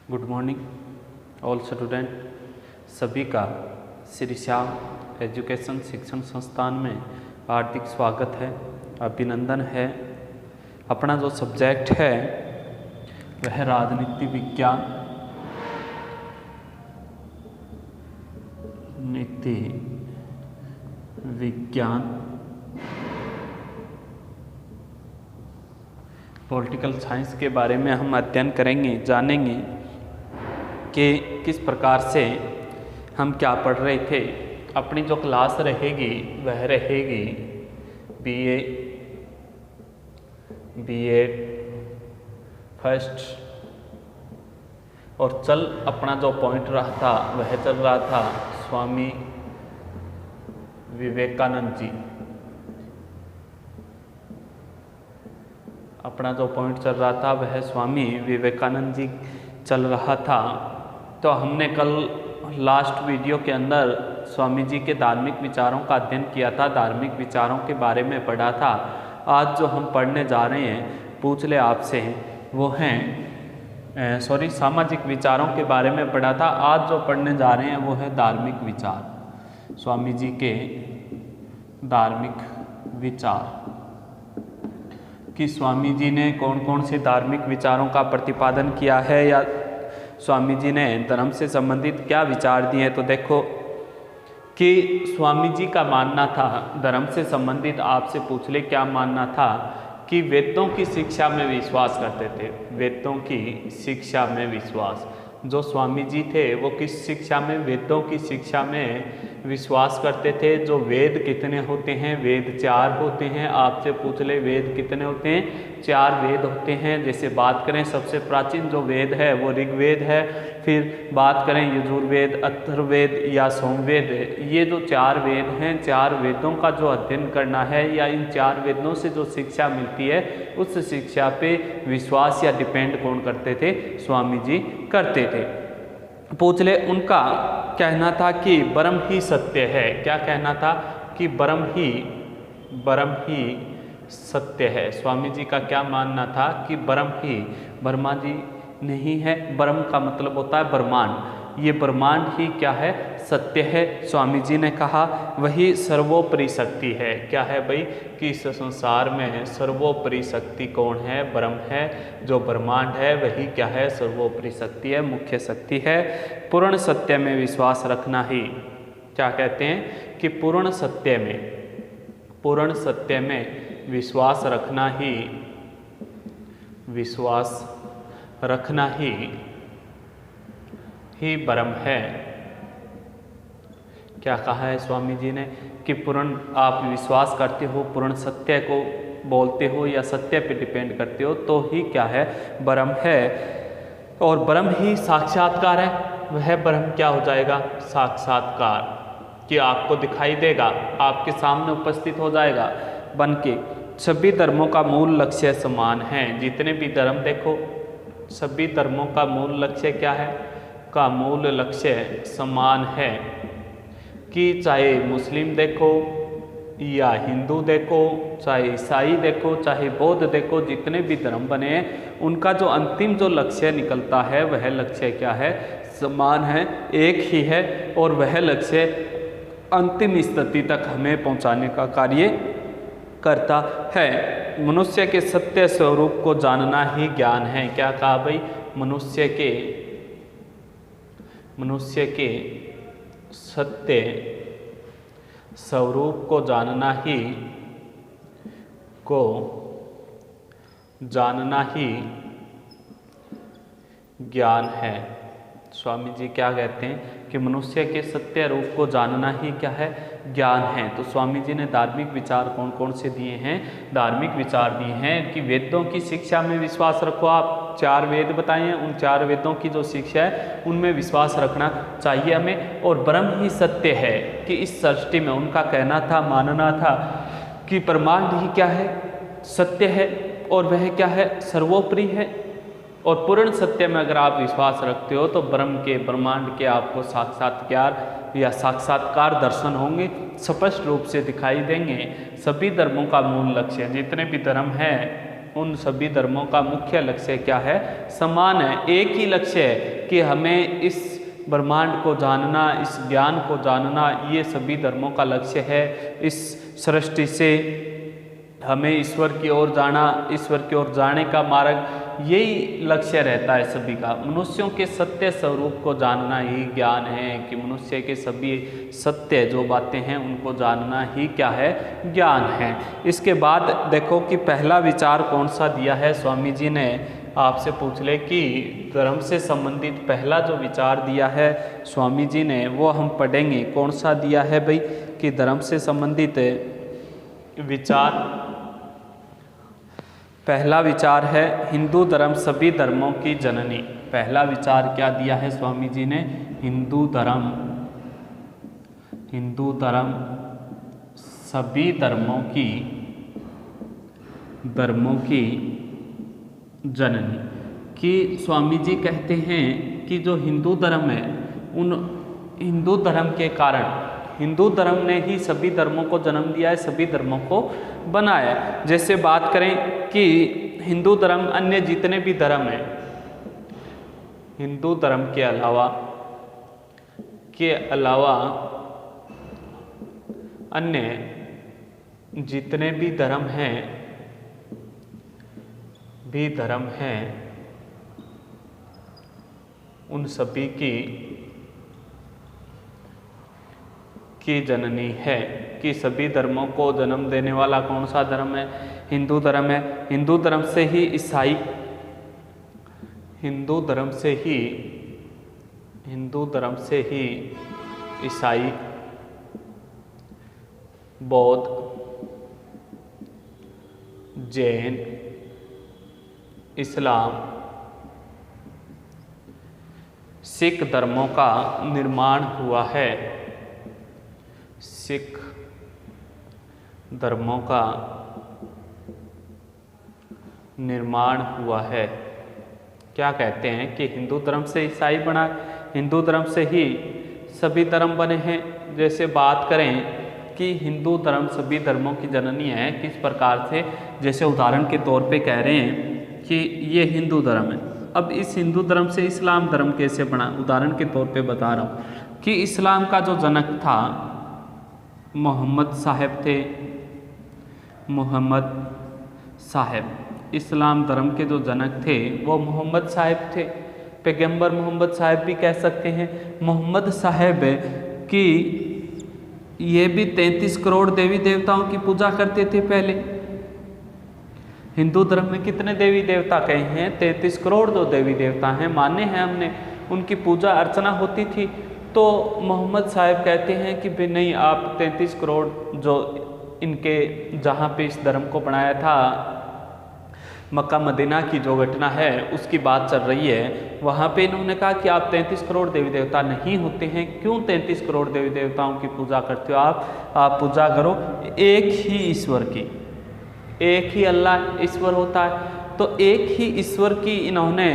Good morning all student. सभी का Shri Shyam education शिक्षण संस्थान में हार्दिक स्वागत है, अभिनंदन है। अपना जो सब्जेक्ट है वह राजनीति विज्ञान, नीति विज्ञान, पॉलिटिकल साइंस के बारे में हम अध्ययन करेंगे, जानेंगे कि किस प्रकार से हम क्या पढ़ रहे थे। अपनी जो क्लास रहेगी वह रहेगी बीए फर्स्ट, और चल अपना जो पॉइंट रहा था वह चल रहा था स्वामी विवेकानंद जी। अपना जो पॉइंट चल रहा था वह स्वामी विवेकानंद जी चल रहा था। तो हमने कल लास्ट वीडियो के अंदर स्वामी जी के धार्मिक विचारों का अध्ययन किया था, धार्मिक विचारों के बारे में पढ़ा था। आज जो हम पढ़ने जा रहे हैं पूछ ले आपसे वो हैं सामाजिक विचारों के बारे में पढ़ा था। आज जो पढ़ने जा रहे हैं वो है धार्मिक विचार, स्वामी जी के धार्मिक विचार कि स्वामी जी ने कौन कौन से धार्मिक विचारों का प्रतिपादन किया है या स्वामी जी ने धर्म से संबंधित क्या विचार दिए। तो देखो कि स्वामी जी का मानना था, धर्म से संबंधित आपसे पूछ ले क्या मानना था, कि वेदों की शिक्षा में विश्वास करते थे। वेदों की शिक्षा में विश्वास, जो स्वामी जी थे वो किस शिक्षा में, वेदों की शिक्षा में विश्वास करते थे। जो वेद कितने होते हैं, वेद 4 होते हैं। आपसे पूछ ले वेद कितने होते हैं, 4 वेद होते हैं। जैसे बात करें सबसे प्राचीन जो वेद है वो ऋग्वेद है, फिर बात करें यजुर्वेद, अथर्ववेद या सोमवेद। ये जो 4 वेद हैं, 4 वेदों का जो अध्ययन करना है या इन 4 वेदों से जो शिक्षा मिलती है उस शिक्षा पे विश्वास या डिपेंड कौन करते थे, स्वामी जी करते थे। पूछ ले उनका कहना था कि ब्रह्म ही सत्य है। क्या कहना था, कि ब्रह्म ही सत्य है। स्वामी जी का क्या मानना था कि ब्रह्म ही, ब्रह्मा जी नहीं है, ब्रह्म का मतलब होता है ब्रह्मांड। ये ब्रह्मांड ही क्या है, सत्य है। स्वामी जी ने कहा वही सर्वोपरि शक्ति है। क्या है भाई, कि इस संसार में सर्वोपरि शक्ति कौन है, ब्रह्म है। जो ब्रह्मांड है वही क्या है, सर्वोपरि शक्ति है, मुख्य शक्ति है। पूर्ण सत्य में विश्वास रखना ही, क्या कहते हैं कि पूर्ण सत्य में विश्वास रखना ही ब्रह्म है। क्या कहा है स्वामी जी ने, कि पूर्ण आप विश्वास करते हो, पूर्ण सत्य को बोलते हो या सत्य पे डिपेंड करते हो तो ही क्या है, ब्रह्म है। और ब्रह्म ही साक्षात्कार है। वह ब्रह्म क्या हो जाएगा, साक्षात्कार, कि आपको दिखाई देगा, आपके सामने उपस्थित हो जाएगा बन के। सभी धर्मों का मूल लक्ष्य समान है। जितने भी धर्म देखो, सभी धर्मों का मूल लक्ष्य क्या है, का मूल लक्ष्य समान है। कि चाहे मुस्लिम देखो या हिंदू देखो, चाहे ईसाई देखो, चाहे बौद्ध देखो, जितने भी धर्म बने हैं उनका जो अंतिम जो लक्ष्य निकलता है वह लक्ष्य क्या है, समान है, एक ही है। और वह लक्ष्य अंतिम स्थिति तक हमें पहुंचाने का कार्य करता है। मनुष्य के सत्य स्वरूप को जानना ही ज्ञान है। क्या कहा भाई, मनुष्य के सत्य स्वरूप को जानना ही ज्ञान है। स्वामी जी क्या कहते हैं कि मनुष्य के सत्य रूप को जानना ही क्या है, ज्ञान है। तो स्वामी जी ने धार्मिक विचार कौन कौन से दिए हैं, धार्मिक विचार दिए हैं कि वेदों की शिक्षा में विश्वास रखो। आप 4 वेद बताए हैं, उन 4 वेदों की जो शिक्षा है उनमें विश्वास रखना चाहिए हमें। और ब्रह्म ही सत्य है, कि इस सृष्टि में उनका कहना था, मानना था कि ब्रह्मांड ही क्या है, सत्य है, और वह क्या है, सर्वोपरि है। और पूर्ण सत्य में अगर आप विश्वास रखते हो तो ब्रह्मांड के आपको साक्षात्कार या साक्षात्कार दर्शन होंगे, स्पष्ट रूप से दिखाई देंगे। सभी धर्मों का मूल लक्ष्य, जितने भी धर्म हैं उन सभी धर्मों का मुख्य लक्ष्य क्या है? समान है, एक ही लक्ष्य है कि हमें इस ब्रह्मांड को जानना, इस ज्ञान को जानना, ये सभी धर्मों का लक्ष्य है। इस सृष्टि से हमें ईश्वर की ओर जाना, ईश्वर की ओर जाने का मार्ग, यही लक्ष्य रहता है सभी का। मनुष्यों के सत्य स्वरूप को जानना ही ज्ञान है, कि मनुष्य के सभी सत्य जो बातें हैं उनको जानना ही क्या है? ज्ञान है। इसके बाद देखो कि पहला विचार कौन सा दिया है स्वामी जी ने, आपसे पूछ ले कि धर्म से संबंधित पहला जो विचार दिया है स्वामी जी ने, वो हम पढ़ेंगे। कौन सा दिया है भाई? कि धर्म से संबंधित विचार, पहला विचार है हिंदू धर्म सभी धर्मों की जननी। पहला विचार क्या दिया है स्वामी जी ने? हिंदू धर्म सभी धर्मों की जननी। कि स्वामी जी कहते हैं कि जो हिंदू धर्म है, उन हिंदू धर्म के कारण, हिंदू धर्म ने ही सभी धर्मों को जन्म दिया है, सभी धर्मों को बनाया है। जैसे बात करें कि हिंदू धर्म अन्य जितने भी धर्म हैं, हिंदू धर्म के अलावा अन्य जितने भी धर्म हैं उन सभी की जननी है। कि सभी धर्मों को जन्म देने वाला कौन सा धर्म है? हिंदू धर्म है। हिंदू धर्म से ही ईसाई, बौद्ध, जैन, इस्लाम, सिख धर्मों का निर्माण हुआ है। सिख धर्मों का निर्माण हुआ है। क्या कहते हैं कि हिंदू धर्म से ईसाई बना, हिंदू धर्म से ही सभी धर्म बने हैं। जैसे बात करें कि हिंदू धर्म सभी धर्मों की जननी है, किस प्रकार से? जैसे उदाहरण के तौर पे कह रहे हैं कि ये हिंदू धर्म है, अब इस हिंदू धर्म से इस्लाम धर्म कैसे बना? उदाहरण के तौर पे बता रहा हूँ कि इस्लाम का जो जनक था मोहम्मद साहब थे। मोहम्मद साहब, इस्लाम धर्म के जो जनक थे वो मोहम्मद साहब थे। पैगंबर मोहम्मद साहब भी कह सकते हैं। मोहम्मद साहब कि ये भी 33 करोड़ देवी देवताओं की पूजा करते थे पहले। हिंदू धर्म में कितने देवी देवता कहे हैं? 33 करोड़ जो देवी देवता हैं, माने हैं हमने, उनकी पूजा अर्चना होती थी। तो मोहम्मद साहब कहते हैं कि भाई नहीं, आप 33 करोड़ जो इनके जहाँ पे इस धर्म को बनाया था, मक्का मदीना की जो घटना है उसकी बात चल रही है, वहाँ पे इन्होंने कहा कि आप 33 करोड़ देवी देवता नहीं होते हैं। क्यों 33 करोड़ देवी देवताओं की पूजा करते हो? आप पूजा करो एक ही ईश्वर की, एक ही अल्लाह ईश्वर होता है। तो एक ही ईश्वर की इन्होंने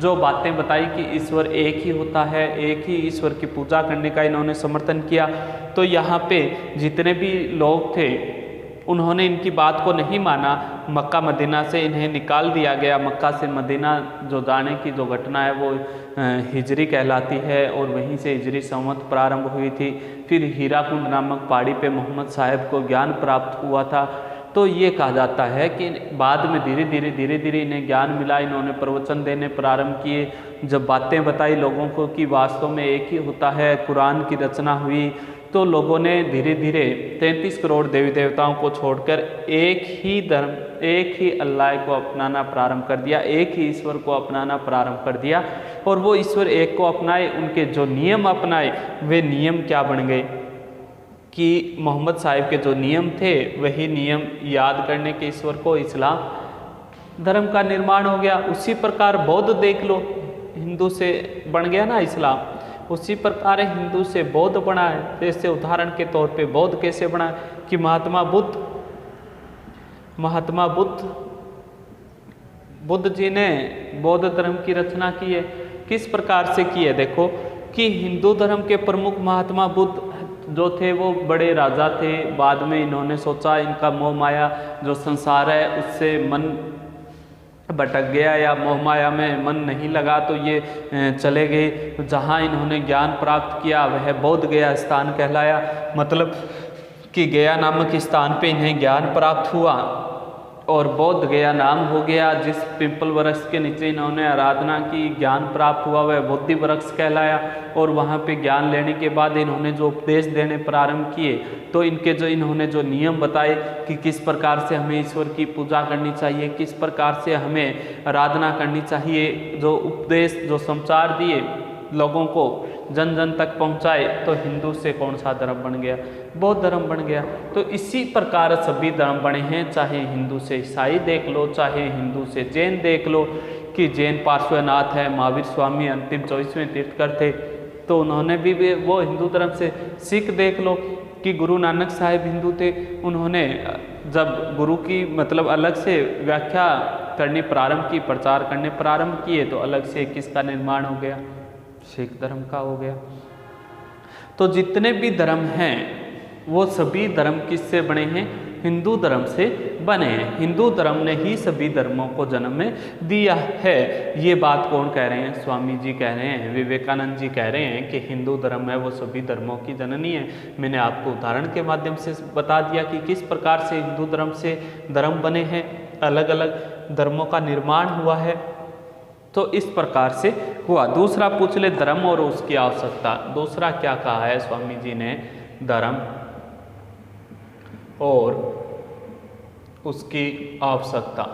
जो बातें बताई कि ईश्वर एक ही होता है, एक ही ईश्वर की पूजा करने का इन्होंने समर्थन किया। तो यहाँ पे जितने भी लोग थे उन्होंने इनकी बात को नहीं माना। मक्का मदीना से इन्हें निकाल दिया गया। मक्का से मदीना जो जाने की जो घटना है वो हिजरी कहलाती है और वहीं से हिजरी संवत प्रारंभ हुई थी। फिर हीराकुंड नामक पहाड़ी पे मोहम्मद साहब को ज्ञान प्राप्त हुआ था। तो ये कहा जाता है कि बाद में धीरे धीरे इन्हें ज्ञान मिला, इन्होंने प्रवचन देने प्रारंभ किए। जब बातें बताई लोगों को कि वास्तव में एक ही होता है, कुरान की रचना हुई, तो लोगों ने धीरे धीरे 33 करोड़ देवी देवताओं को छोड़कर एक ही धर्म, एक ही अल्लाह को अपनाना प्रारंभ कर दिया, एक ही ईश्वर को अपनाना प्रारंभ कर दिया। और वो ईश्वर एक को अपनाए, उनके जो नियम अपनाए वे नियम क्या बन गए कि मोहम्मद साहिब के जो नियम थे वही नियम याद करने के ईश्वर को इस्लाम धर्म का निर्माण हो गया। उसी प्रकार बौद्ध देख लो, हिंदू से बन गया ना इस्लाम, उसी प्रकार हिंदू से बौद्ध बना है। जैसे उदाहरण के तौर पे बौद्ध कैसे बना कि महात्मा बुद्ध जी ने बौद्ध धर्म की रचना की है। किस प्रकार से की है? देखो कि हिंदू धर्म के प्रमुख महात्मा बुद्ध जो थे वो बड़े राजा थे। बाद में इन्होंने सोचा इनका मोह माया जो संसार है उससे मन भटक गया या मोह माया में मन नहीं लगा तो ये चले गए। जहाँ इन्होंने ज्ञान प्राप्त किया वह बोध गया स्थान कहलाया, मतलब कि गया नामक स्थान पे इन्हें ज्ञान प्राप्त हुआ और बोध गया नाम हो गया। जिस पिंपल वृक्ष के नीचे इन्होंने आराधना की, ज्ञान प्राप्त हुआ, वह बोधि वृक्ष कहलाया। और वहाँ पे ज्ञान लेने के बाद इन्होंने जो उपदेश देने प्रारंभ किए, तो इन्होंने जो नियम बताए कि किस प्रकार से हमें ईश्वर की पूजा करनी चाहिए, किस प्रकार से हमें आराधना करनी चाहिए, जो उपदेश जो समाचार दिए लोगों को जन जन तक पहुंचाए, तो हिंदू से कौन सा धर्म बन गया? बौद्ध धर्म बन गया। तो इसी प्रकार सभी धर्म बने हैं, चाहे हिंदू से ईसाई देख लो, चाहे हिंदू से जैन देख लो, कि जैन पार्श्वनाथ है, महावीर स्वामी अंतिम 24वें तीर्थकर थे, तो उन्होंने भी वो हिंदू धर्म से। सिख देख लो कि गुरु नानक साहिब हिंदू थे, उन्होंने जब गुरु की मतलब अलग से व्याख्या करनी प्रारंभ की, प्रचार करने प्रारंभ किए, तो अलग से किसका निर्माण हो गया? सिख धर्म का हो गया। तो जितने भी धर्म हैं वो सभी धर्म किससे बने हैं? हिंदू धर्म से बने हैं। हिंदू धर्म ने ही सभी धर्मों को जन्म में दिया है। ये बात कौन कह रहे हैं? स्वामी जी कह रहे हैं, विवेकानंद जी कह रहे हैं कि हिंदू धर्म है वो सभी धर्मों की जननी है। मैंने आपको उदाहरण के माध्यम से बता दिया कि किस प्रकार से हिंदू धर्म से धर्म बने हैं, अलग अलग धर्मों का निर्माण हुआ है। तो इस प्रकार से हुआ। दूसरा पूछ ले, धर्म और उसकी आवश्यकता। दूसरा क्या कहा है स्वामी जी ने? धर्म और उसकी आवश्यकता,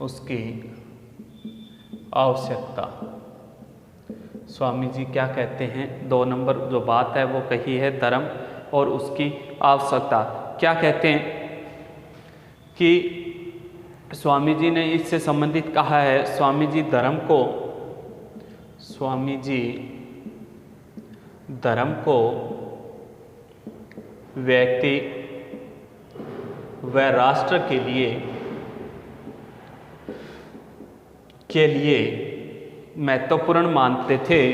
उसकी आवश्यकता। स्वामी जी क्या कहते हैं? 2 नंबर जो बात है वो कही है, धर्म और उसकी आवश्यकता। क्या कहते हैं कि स्वामी जी ने इससे संबंधित कहा है, स्वामी जी धर्म को व्यक्ति व राष्ट्र के लिए महत्वपूर्ण मानते थे,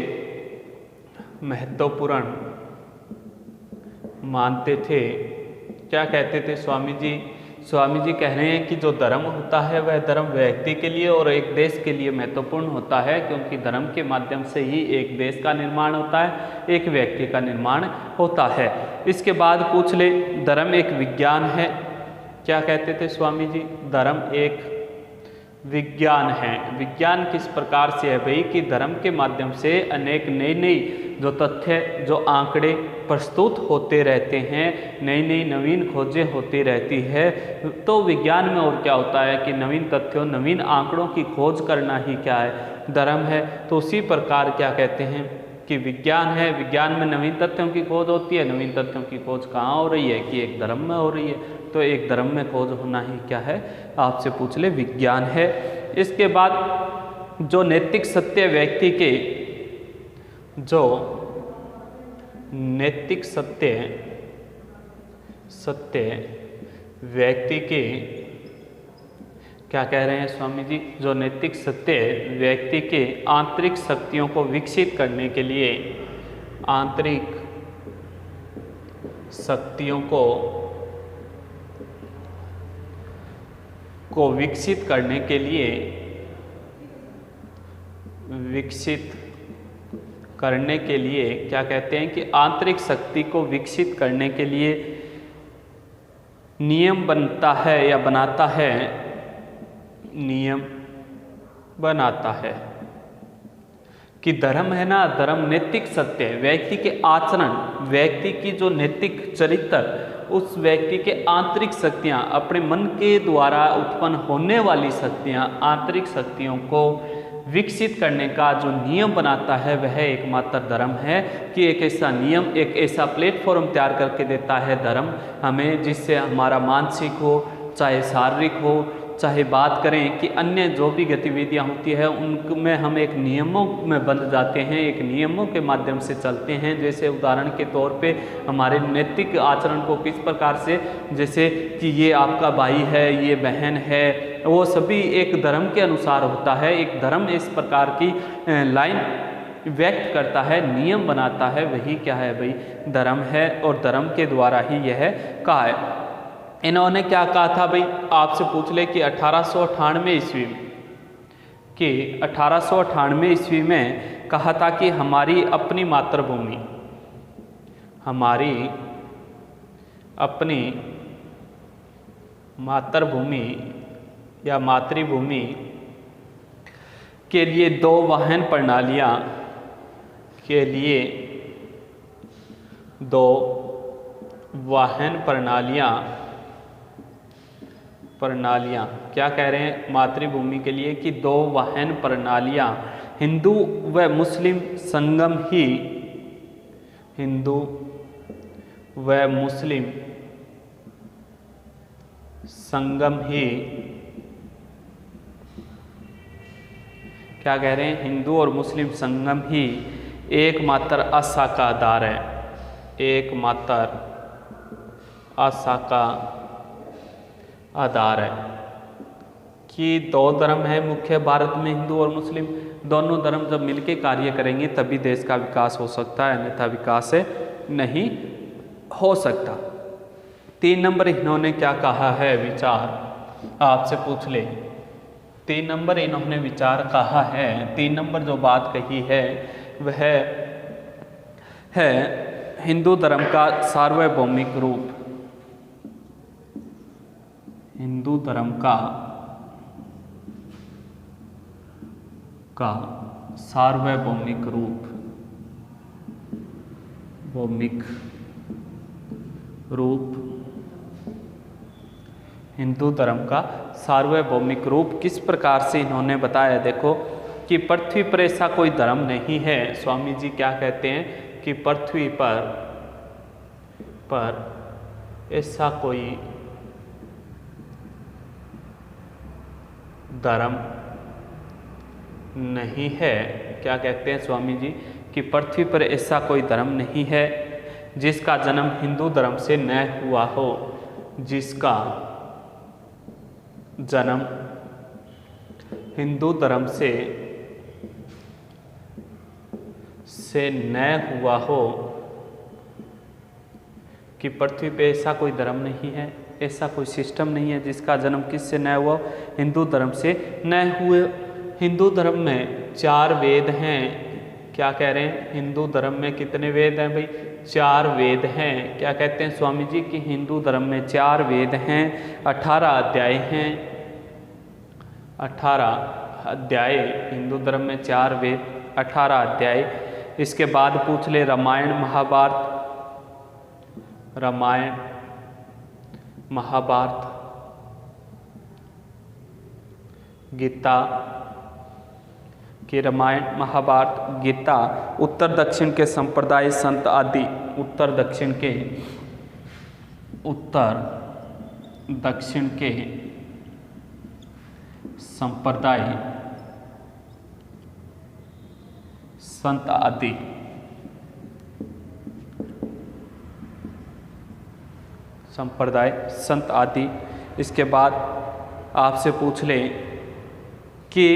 क्या कहते थे स्वामी जी? स्वामी जी कह रहे हैं कि जो धर्म होता है वह धर्म व्यक्ति के लिए और एक देश के लिए महत्वपूर्ण होता है, क्योंकि धर्म के माध्यम से ही एक देश का निर्माण होता है, एक व्यक्ति का निर्माण होता है। इसके बाद पूछ ले, धर्म एक विज्ञान है। क्या कहते थे स्वामी जी? धर्म एक विज्ञान है। विज्ञान किस प्रकार से है भाई? कि धर्म के माध्यम से अनेक नई जो तथ्य, जो आंकड़े प्रस्तुत होते रहते हैं, नई नवीन खोजें होती रहती है। तो विज्ञान में और क्या होता है कि नवीन तथ्यों, नवीन आंकड़ों की खोज करना ही क्या है? धर्म है। तो उसी प्रकार क्या कहते हैं कि विज्ञान है। विज्ञान में नवीन तथ्यों की खोज होती है। नवीन तथ्यों की खोज कहाँ हो रही है? कि एक धर्म में हो रही है। तो एक धर्म में खोज होना ही क्या है? आपसे पूछ ले, विज्ञान है। इसके बाद जो नैतिक सत्य व्यक्ति के, जो नैतिक सत्य व्यक्ति के, क्या कह रहे हैं स्वामी जी? जो नैतिक सत्य व्यक्ति के आंतरिक शक्तियों को विकसित करने के लिए, आंतरिक शक्तियों को विकसित करने के लिए, क्या कहते हैं कि आंतरिक शक्ति को विकसित करने के लिए नियम बनता है या बनाता है, नियम बनाता है। कि धर्म है ना, धर्म नैतिक सत्य है, व्यक्ति के आचरण, व्यक्ति की जो नैतिक चरित्र, उस व्यक्ति के आंतरिक शक्तियाँ, अपने मन के द्वारा उत्पन्न होने वाली शक्तियाँ, आंतरिक शक्तियों को विकसित करने का जो नियम बनाता है वह एकमात्र धर्म है। कि एक ऐसा नियम, एक ऐसा प्लेटफॉर्म तैयार करके देता है धर्म हमें, जिससे हमारा मानसिक हो, चाहे शारीरिक हो, चाहे बात करें कि अन्य जो भी गतिविधियां होती है उनमें हम एक नियमों में बंध जाते हैं, एक नियमों के माध्यम से चलते हैं। जैसे उदाहरण के तौर पे हमारे नैतिक आचरण को किस प्रकार से, जैसे कि ये आपका भाई है, ये बहन है, वो सभी एक धर्म के अनुसार होता है। एक धर्म इस प्रकार की लाइन व्यक्त करता है, नियम बनाता है, वही क्या है भाई? धर्म है। और धर्म के द्वारा ही यह कहा है। इन्होंने क्या कहा था भाई, आपसे पूछ ले कि 1898 ईस्वी में, कि 1898 ईस्वी में कहा था कि हमारी अपनी मातृभूमि, हमारी अपनी मातृभूमि या मातृभूमि के लिए दो वाहन प्रणालियाँ के लिए दो वाहन प्रणालियाँ क्या कह रहे हैं मातृभूमि के लिए कि दो वाहन प्रणालियाँ हिंदू व मुस्लिम संगम ही, हिंदू व मुस्लिम संगम ही, क्या कह रहे हैं, हिंदू और मुस्लिम संगम ही एकमात्र आशा का आधार है, एकमात्र आशा का आधार है। कि दो धर्म है मुख्य भारत में, हिंदू और मुस्लिम, दोनों धर्म जब मिलके कार्य करेंगे तभी देश का विकास हो सकता है, अन्यथा विकास नहीं हो सकता। 3 नंबर इन्होंने क्या कहा है विचार, आपसे पूछ ले। 3 नंबर इन्होंने विचार कहा है, 3 नंबर जो बात कही है वह है हिंदू धर्म का सार्वभौमिक रूप, हिंदू धर्म का सार्वभौमिक रूप, भौमिक रूप, हिंदू धर्म का सार्वभौमिक रूप किस प्रकार से इन्होंने बताया। देखो कि पृथ्वी पर ऐसा कोई धर्म नहीं है, स्वामी जी क्या कहते हैं कि पृथ्वी पर ऐसा कोई धर्म नहीं है। क्या कहते हैं स्वामी जी कि पृथ्वी पर ऐसा कोई धर्म नहीं है जिसका जन्म हिंदू धर्म से न हुआ हो, जिसका जन्म हिंदू धर्म से न हुआ हो, कि पृथ्वी पे ऐसा कोई धर्म नहीं है, ऐसा कोई सिस्टम नहीं है जिसका जन्म किससे न हुआ, हिंदू धर्म से न हुए। हिंदू धर्म में 4 वेद हैं, क्या कह रहे हैं, हिंदू धर्म में कितने वेद हैं भाई, 4 वेद हैं। क्या कहते हैं स्वामी जी कि हिंदू धर्म में 4 वेद हैं, 18 अध्याय हैं, 18 अध्याय, हिंदू धर्म में 4 वेद, 18 अध्याय। इसके बाद पूछ ले रामायण महाभारत, रामायण महाभारत, गीता, कि रामायण महाभारत गीता उत्तर दक्षिण के संप्रदाय संत आदि, उत्तर दक्षिण के संप्रदाय संत आदि, संप्रदाय संत आदि। इसके बाद आपसे पूछ ले कि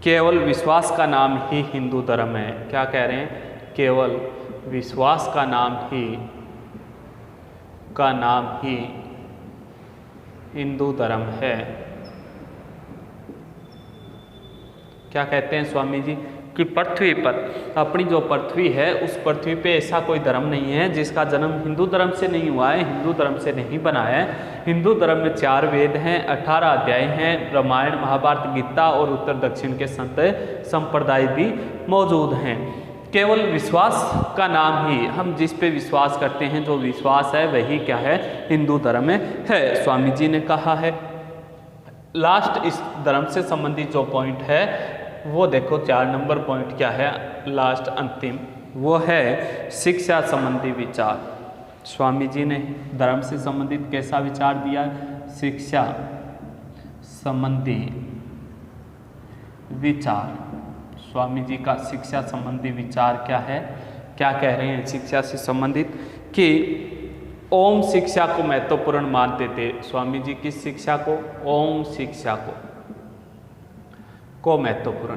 केवल विश्वास का नाम ही हिंदू धर्म है। क्या कह रहे हैं, केवल विश्वास का नाम ही हिंदू धर्म है। क्या कहते हैं स्वामी जी कि पृथ्वी पर, अपनी जो पृथ्वी है उस पृथ्वी पे ऐसा कोई धर्म नहीं है जिसका जन्म हिंदू धर्म से नहीं हुआ है, हिंदू धर्म से नहीं बना है। हिंदू धर्म में 4 वेद हैं, 18 अध्याय हैं, रामायण महाभारत गीता और उत्तर दक्षिण के संत संप्रदाय भी मौजूद हैं। केवल विश्वास का नाम ही, हम जिस पे विश्वास करते हैं, जो विश्वास है वही क्या है, हिंदू धर्म है, स्वामी जी ने कहा है। लास्ट इस धर्म से संबंधित जो पॉइंट है वो देखो 4 नंबर पॉइंट क्या है, लास्ट अंतिम, वो है शिक्षा संबंधी विचार। स्वामी जी ने धर्म से संबंधित कैसा विचार दिया, शिक्षा संबंधी विचार। स्वामी जी का शिक्षा संबंधी विचार क्या है, क्या कह रहे हैं शिक्षा से संबंधित, कि ओम शिक्षा को महत्वपूर्ण मानते थे। स्वामी जी किस शिक्षा को, ओम शिक्षा को महत्वपूर्ण,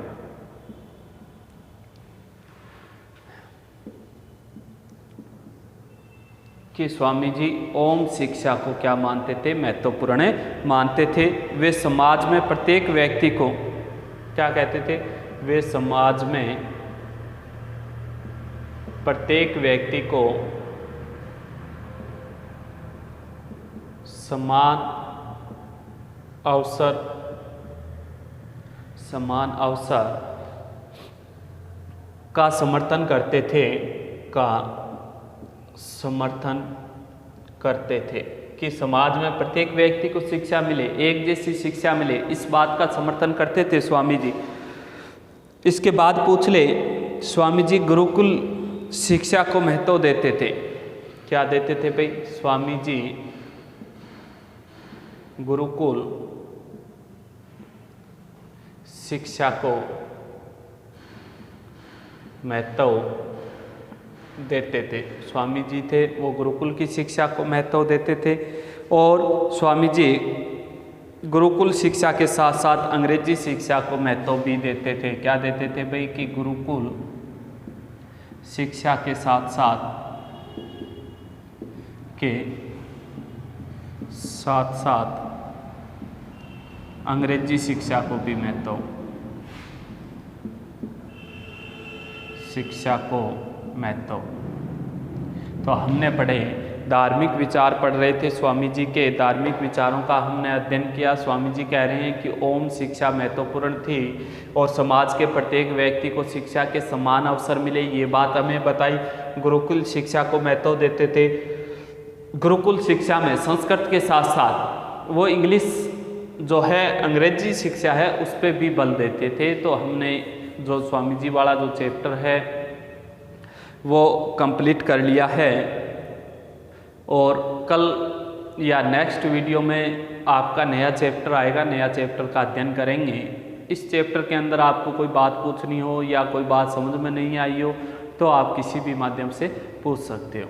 कि स्वामी जी ओम शिक्षा को क्या मानते थे, महत्वपूर्ण मानते थे। वे समाज में प्रत्येक व्यक्ति को क्या कहते थे, वे समाज में प्रत्येक व्यक्ति को समान अवसर का समर्थन करते थे कि समाज में प्रत्येक व्यक्ति को शिक्षा मिले, एक जैसी शिक्षा मिले, इस बात का समर्थन करते थे स्वामी जी। इसके बाद पूछ ले, स्वामी जी गुरुकुल शिक्षा को महत्व देते थे। क्या देते थे भाई? स्वामी जी गुरुकुल शिक्षा को महत्व देते थे। स्वामी जी थे वो गुरुकुल की शिक्षा को महत्व देते थे और स्वामी जी गुरुकुल शिक्षा के साथ साथ अंग्रेजी शिक्षा को महत्व भी देते थे। क्या देते थे भाई? कि गुरुकुल शिक्षा के साथ साथ अंग्रेजी शिक्षा को भी महत्व तो हमने पढ़े, धार्मिक विचार पढ़ रहे थे स्वामी जी के, धार्मिक विचारों का हमने अध्ययन किया। स्वामी जी कह रहे हैं कि ओम शिक्षा महत्वपूर्ण थी और समाज के प्रत्येक व्यक्ति को शिक्षा के समान अवसर मिले, ये बात हमें बताई। गुरुकुल शिक्षा को महत्व देते थे। गुरुकुल शिक्षा में संस्कृत के साथ साथ वो इंग्लिश जो है, अंग्रेजी शिक्षा है, उस पर भी बल देते थे। तो हमने जो स्वामी जी वाला जो चैप्टर है वो कंप्लीट कर लिया है और कल या नेक्स्ट वीडियो में आपका नया चैप्टर आएगा, नया चैप्टर का अध्ययन करेंगे। इस चैप्टर के अंदर आपको कोई बात पूछनी हो या कोई बात समझ में नहीं आई हो तो आप किसी भी माध्यम से पूछ सकते हो।